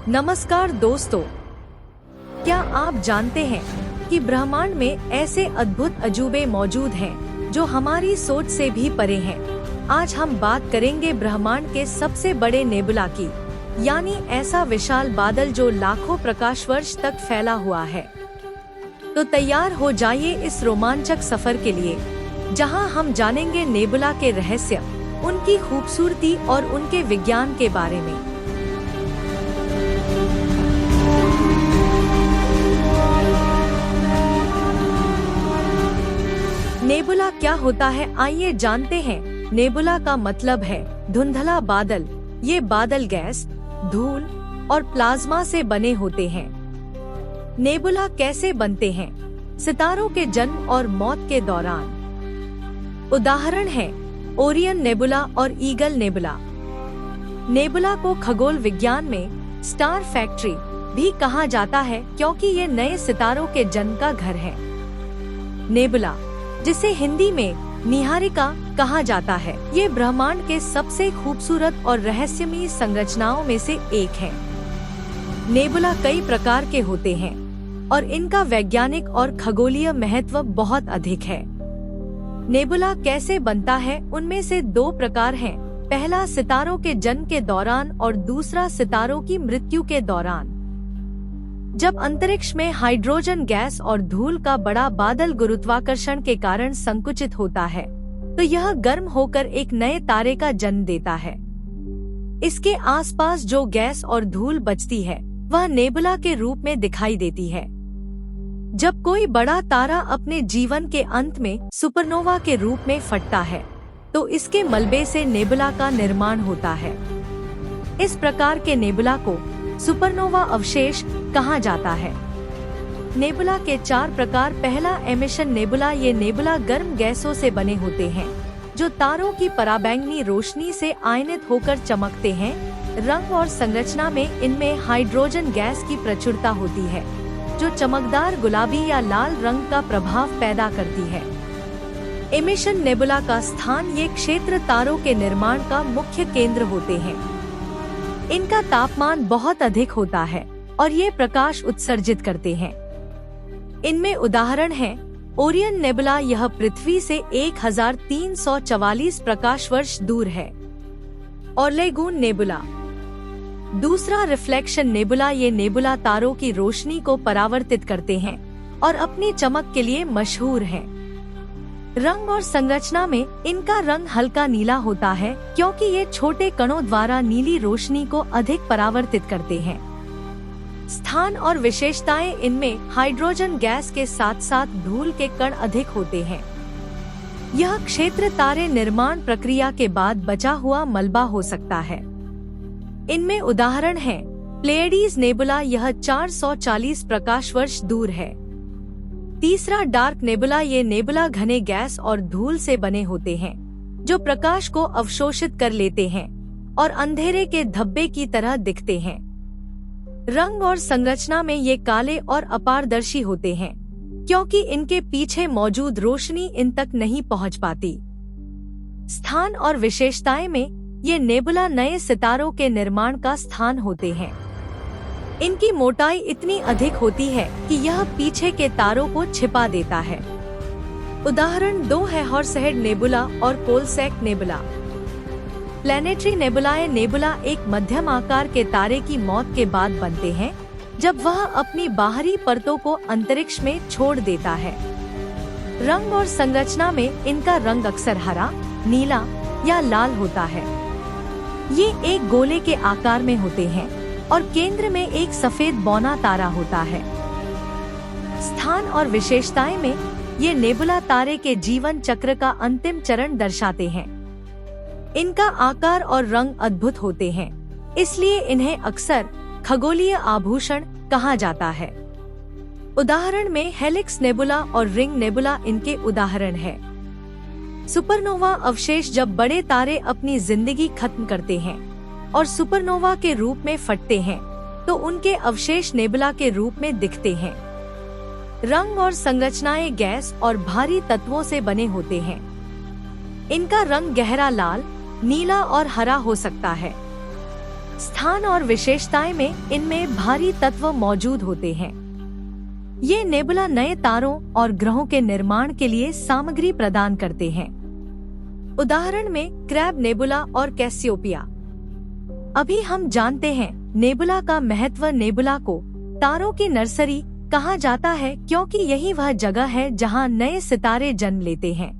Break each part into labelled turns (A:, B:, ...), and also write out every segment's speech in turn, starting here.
A: नमस्कार दोस्तों, क्या आप जानते हैं कि ब्रह्मांड में ऐसे अद्भुत अजूबे मौजूद हैं जो हमारी सोच से भी परे हैं। आज हम बात करेंगे ब्रह्मांड के सबसे बड़े नेबुला की, यानी ऐसा विशाल बादल जो लाखों प्रकाश वर्ष तक फैला हुआ है। तो तैयार हो जाइए इस रोमांचक सफर के लिए, जहां हम जानेंगे नेबुला के रहस्य, उनकी खूबसूरती और उनके विज्ञान के बारे में। नेबुला क्या होता है, आइए जानते हैं। नेबुला का मतलब है धुंधला बादल। ये बादल गैस, धूल और प्लाज्मा से बने होते हैं। नेबुला कैसे बनते हैं? सितारों के जन्म और मौत के दौरान। उदाहरण है ओरियन नेबुला और ईगल नेबुला। नेबुला को खगोल विज्ञान में स्टार फैक्ट्री भी कहा जाता है, क्योंकि ये नए सितारों के जन्म का घर है। नेबुला, जिसे हिंदी में निहारिका कहा जाता है, ये ब्रह्मांड के सबसे खूबसूरत और रहस्यमयी संरचनाओं में से एक है। नेबुला कई प्रकार के होते हैं और इनका वैज्ञानिक और खगोलीय महत्व बहुत अधिक है। नेबुला कैसे बनता है? उनमें से दो प्रकार हैं। पहला सितारों के जन्म के दौरान और दूसरा सितारों की मृत्यु के दौरान। जब अंतरिक्ष में हाइड्रोजन गैस और धूल का बड़ा बादल गुरुत्वाकर्षण के कारण संकुचित होता है, तो यह गर्म होकर एक नए तारे का जन्म देता है। इसके आसपास जो गैस और धूल बचती है, वह नेबुला के रूप में दिखाई देती है। जब कोई बड़ा तारा अपने जीवन के अंत में सुपरनोवा के रूप में फटता है, तो इसके मलबे से नेबुला का निर्माण होता है। इस प्रकार के नेबुला को सुपरनोवा अवशेष कहा जाता है। नेबुला के चार प्रकार। पहला एमिशन नेबुला। ये नेबुला गर्म गैसों से बने होते हैं, जो तारों की पराबैंगनी रोशनी से आयनित होकर चमकते हैं। रंग और संरचना में इनमें हाइड्रोजन गैस की प्रचुरता होती है, जो चमकदार गुलाबी या लाल रंग का प्रभाव पैदा करती है। एमिशन नेबुला का स्थान। ये क्षेत्र तारों के निर्माण का मुख्य केंद्र होते हैं। इनका तापमान बहुत अधिक होता है और ये प्रकाश उत्सर्जित करते हैं। इनमें उदाहरण है ओरियन नेबुला। यह पृथ्वी से 1344 प्रकाश वर्ष दूर है। और लेगून नेबुला। दूसरा रिफ्लेक्शन नेबुला। ये नेबुला तारों की रोशनी को परावर्तित करते हैं और अपनी चमक के लिए मशहूर हैं। रंग और संरचना में इनका रंग हल्का नीला होता है, क्योंकि ये छोटे कणों द्वारा नीली रोशनी को अधिक परावर्तित करते हैं। स्थान और विशेषताएं। इनमें हाइड्रोजन गैस के साथ साथ धूल के कण अधिक होते हैं। यह क्षेत्र तारे निर्माण प्रक्रिया के बाद बचा हुआ मलबा हो सकता है। इनमें उदाहरण है प्लेयडीज नेबुला। यह 440 प्रकाश वर्ष दूर है। तीसरा डार्क नेबुला। ये नेबुला घने गैस और धूल से बने होते हैं, जो प्रकाश को अवशोषित कर लेते हैं और अंधेरे के धब्बे की तरह दिखते हैं। रंग और संरचना में ये काले और अपारदर्शी होते हैं, क्योंकि इनके पीछे मौजूद रोशनी इन तक नहीं पहुंच पाती। स्थान और विशेषताएं में ये नेबुला नए सितारों के निर्माण का स्थान होते हैं। इनकी मोटाई इतनी अधिक होती है कि यह पीछे के तारों को छिपा देता है। उदाहरण दो है हॉर्सहेड नेबुला और कोलसैक नेबुला। प्लैनेटरी नेबुलाए। नेबुला एक मध्यम आकार के तारे की मौत के बाद बनते हैं, जब वह अपनी बाहरी परतों को अंतरिक्ष में छोड़ देता है। रंग और संरचना में इनका रंग अक्सर हरा, नीला या लाल होता है। ये एक गोले के आकार में होते हैं और केंद्र में एक सफेद बौना तारा होता है। स्थान और विशेषताएं में ये नेबुला तारे के जीवन चक्र का अंतिम चरण दर्शाते हैं। इनका आकार और रंग अद्भुत होते हैं, इसलिए इन्हें अक्सर खगोलीय आभूषण कहा जाता है। उदाहरण में हेलिक्स नेबुला और रिंग नेबुला इनके उदाहरण है। सुपरनोवा अवशेष। जब बड़े तारे अपनी जिंदगी खत्म करते हैं और सुपरनोवा के रूप में फटते हैं, तो उनके अवशेष नेबुला के रूप में दिखते हैं। रंग और संरचनाएं गैस और भारी तत्वों से बने होते हैं। इनका रंग गहरा लाल, नीला और हरा हो सकता है। स्थान और विशेषताएं में इनमें भारी तत्व मौजूद होते हैं। ये नेबुला नए तारों और ग्रहों के निर्माण के लिए सामग्री प्रदान करते हैं। उदाहरण में क्रैब नेबुला और कैसियोपिया। अभी हम जानते हैं नेबुला का महत्व। नेबुला को तारों की नर्सरी कहा जाता है क्योंकि यही वह जगह है जहां नए सितारे जन्म लेते हैं।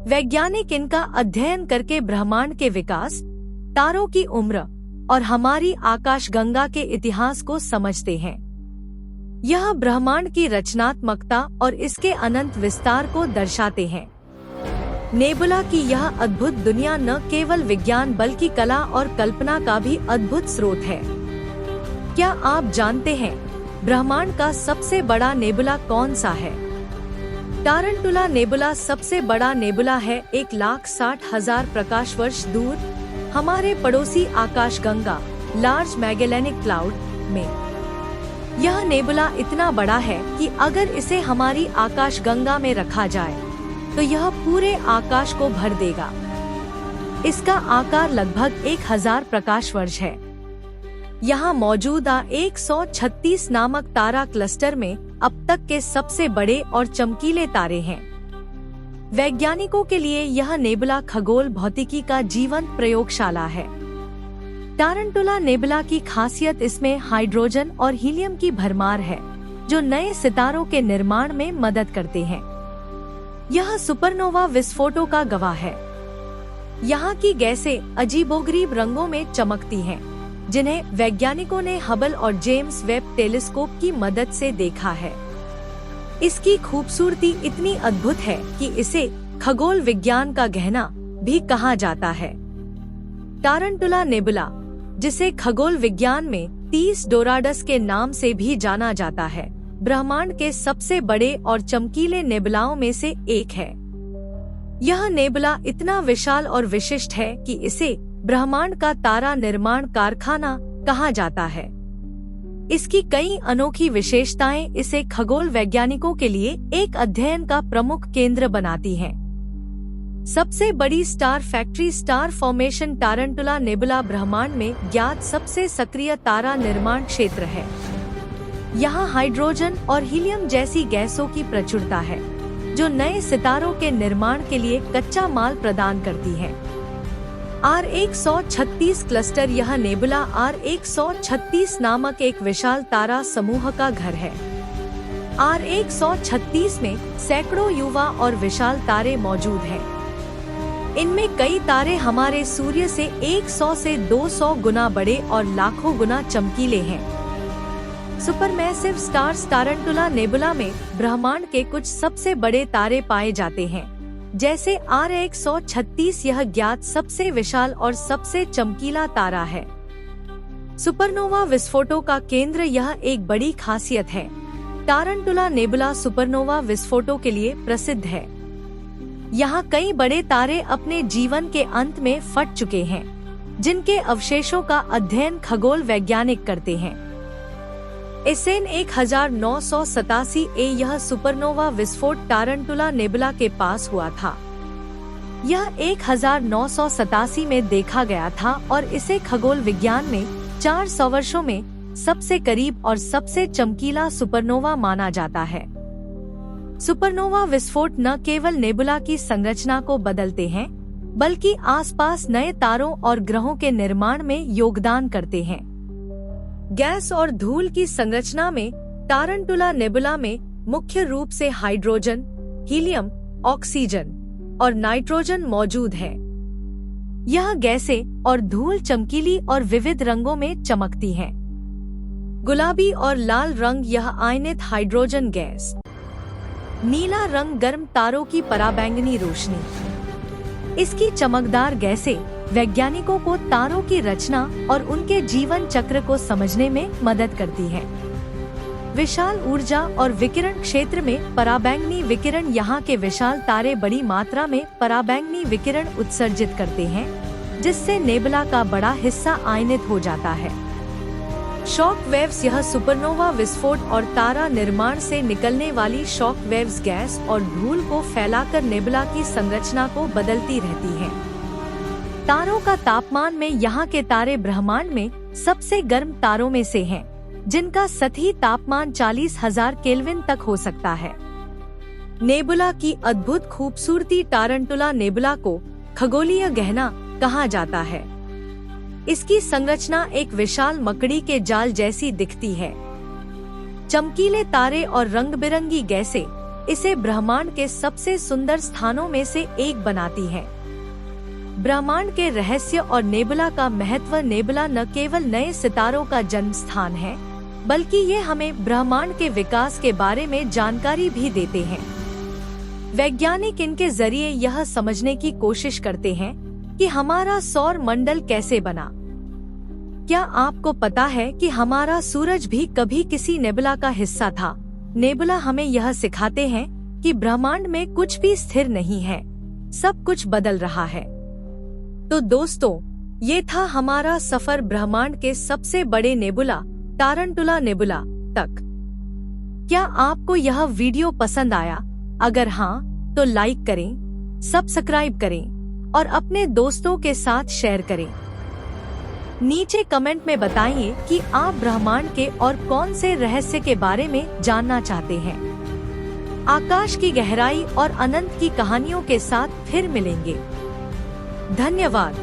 A: वैज्ञानिक इनका अध्ययन करके ब्रह्मांड के विकास, तारों की उम्र और हमारी आकाशगंगा के इतिहास को समझते हैं। यह ब्रह्मांड की रचनात्मकता और इसके अनंत विस्तार को दर्शाते हैं। नेबुला की यह अद्भुत दुनिया न केवल विज्ञान बल्कि कला और कल्पना का भी अद्भुत स्रोत है। क्या आप जानते हैं ब्रह्मांड का सबसे बड़ा नेबुला कौन सा है? टारंटुला नेबुला सबसे बड़ा नेबुला है, 1,60,000 प्रकाश वर्ष दूर हमारे पड़ोसी आकाशगंगा लार्ज मैगेलेनिक क्लाउड में। यह नेबुला इतना बड़ा है कि अगर इसे हमारी आकाशगंगा में रखा जाए तो यह पूरे आकाश को भर देगा। इसका आकार लगभग 1,000 प्रकाश वर्ष है। यहाँ मौजूदा 136 नामक तारा क्लस्टर में अब तक के सबसे बड़े और चमकीले तारे हैं। वैज्ञानिकों के लिए यह नेबुला खगोल भौतिकी का जीवंत प्रयोगशाला है। टारंटुला नेबुला की खासियत इसमें हाइड्रोजन और हीलियम की भरमार है, जो नए सितारों के निर्माण में मदद करते हैं। यह सुपरनोवा विस्फोटों का गवाह है। यहाँ की गैसें अजीबोगरीब रंगों में चमकती हैं, जिन्हें वैज्ञानिकों ने हबल और जेम्स वेब टेलीस्कोप की मदद से देखा है। इसकी खूबसूरती इतनी अद्भुत है कि इसे खगोल विज्ञान का गहना भी कहा जाता है। टारंटुला नेबुला, जिसे खगोल विज्ञान में 30 डोराडस के नाम से भी जाना जाता है, ब्रह्मांड के सबसे बड़े और चमकीले नेबुलाओं में से एक है। यह नेबुला इतना विशाल और विशिष्ट है कि इसे ब्रह्मांड का तारा निर्माण कारखाना कहा जाता है। इसकी कई अनोखी विशेषताएं इसे खगोल वैज्ञानिकों के लिए एक अध्ययन का प्रमुख केंद्र बनाती हैं। सबसे बड़ी star factory star formation tarantula nebula ब्रह्मांड में ज्ञात सबसे सक्रिय तारा निर्माण क्षेत्र है। यहाँ हाइड्रोजन और हीलियम जैसी गैसों की प्रचुरता है, जो नए सितारों के निर्माण के लिए कच्चा माल प्रदान करती है। R136 cluster. यह नेबुला R136 नामक एक विशाल तारा समूह का घर है। R136 में सैकड़ों युवा और विशाल तारे मौजूद हैं। इनमें कई तारे हमारे सूर्य से 100 से 200 गुना बड़े और लाखों गुना चमकीले हैं। Supermassive stars. टारंटुला नेबुला में ब्रह्मांड के कुछ सबसे बड़े तारे पाए जाते हैं, जैसे R136। यह ज्ञात सबसे विशाल और सबसे चमकीला तारा है। सुपरनोवा विस्फोटों का केंद्र। यह एक बड़ी खासियत है। टारंटुला नेबुला सुपरनोवा विस्फोटों के लिए प्रसिद्ध है। यहाँ कई बड़े तारे अपने जीवन के अंत में फट चुके हैं, जिनके अवशेषों का अध्ययन खगोल वैज्ञानिक करते हैं। एसएन 1987 ए यह सुपरनोवा विस्फोट टारंटुला नेबुला के पास हुआ था। यह 1987 में देखा गया था और इसे खगोल विज्ञान में 400 वर्षों में सबसे करीब और सबसे चमकीला सुपरनोवा माना जाता है। सुपरनोवा विस्फोट न केवल नेबुला की संरचना को बदलते हैं, बल्कि आसपास नए तारों और ग्रहों के निर्माण में योगदान करते हैं। गैस और धूल की संरचना में टारंटुला नेबुला में मुख्य रूप से हाइड्रोजन, हीलियम, ऑक्सीजन और नाइट्रोजन मौजूद है। यह गैसें और धूल चमकीली और विविध रंगों में चमकती हैं। गुलाबी और लाल रंग यह आयनित हाइड्रोजन गैस। नीला रंग गर्म तारों की पराबैंगनी रोशनी। इसकी चमकदार गैसें वैज्ञानिकों को तारों की रचना और उनके जीवन चक्र को समझने में मदद करती हैं। विशाल ऊर्जा और विकिरण क्षेत्र में पराबैंगनी विकिरण। यहाँ के विशाल तारे बड़ी मात्रा में पराबैंगनी विकिरण उत्सर्जित करते हैं, जिससे नेबुला का बड़ा हिस्सा आयनित हो जाता है। Shock waves. यह सुपरनोवा विस्फोट और तारा निर्माण से निकलने वाली शॉक वेव्स गैस और धूल को फैलाकर नेबुला की संरचना को बदलती रहती हैं। तारों का तापमान में यहाँ के तारे ब्रह्मांड में सबसे गर्म तारों में से हैं, जिनका सतही तापमान 40,000 केल्विन तक हो सकता है। नेबुला की अद्भुत खूबसूरती। टारंटुला नेबुला को खगोलीय गहना कहा जाता है। इसकी संरचना एक विशाल मकड़ी के जाल जैसी दिखती है। चमकीले तारे और रंग बिरंगी गैसें इसे ब्रह्मांड के सबसे सुंदर स्थानों में से एक बनाती हैं। ब्रह्मांड के रहस्य और नेबुला का महत्व। नेबुला न केवल नए सितारों का जन्म स्थान है, बल्कि ये हमें ब्रह्मांड के विकास के बारे में जानकारी भी देते हैं। वैज्ञानिक इनके जरिए यह समझने की कोशिश करते हैं कि हमारा सौर मंडल कैसे बना। क्या आपको पता है कि हमारा सूरज भी कभी किसी नेबुला का हिस्सा था? नेबुला हमें यह सिखाते हैं कि ब्रह्मांड में कुछ भी स्थिर नहीं है, सब कुछ बदल रहा है। तो दोस्तों, ये था हमारा सफर ब्रह्मांड के सबसे बड़े नेबुला टारंटुला नेबुला तक। क्या आपको यह वीडियो पसंद आया? अगर हाँ, तो लाइक करें, सब्सक्राइब करें और अपने दोस्तों के साथ शेयर करें। नीचे कमेंट में बताइए कि आप ब्रह्मांड के और कौन से रहस्य के बारे में जानना चाहते हैं। आकाश की गहराई और अनंत की कहानियों के साथ फिर मिलेंगे। धन्यवाद।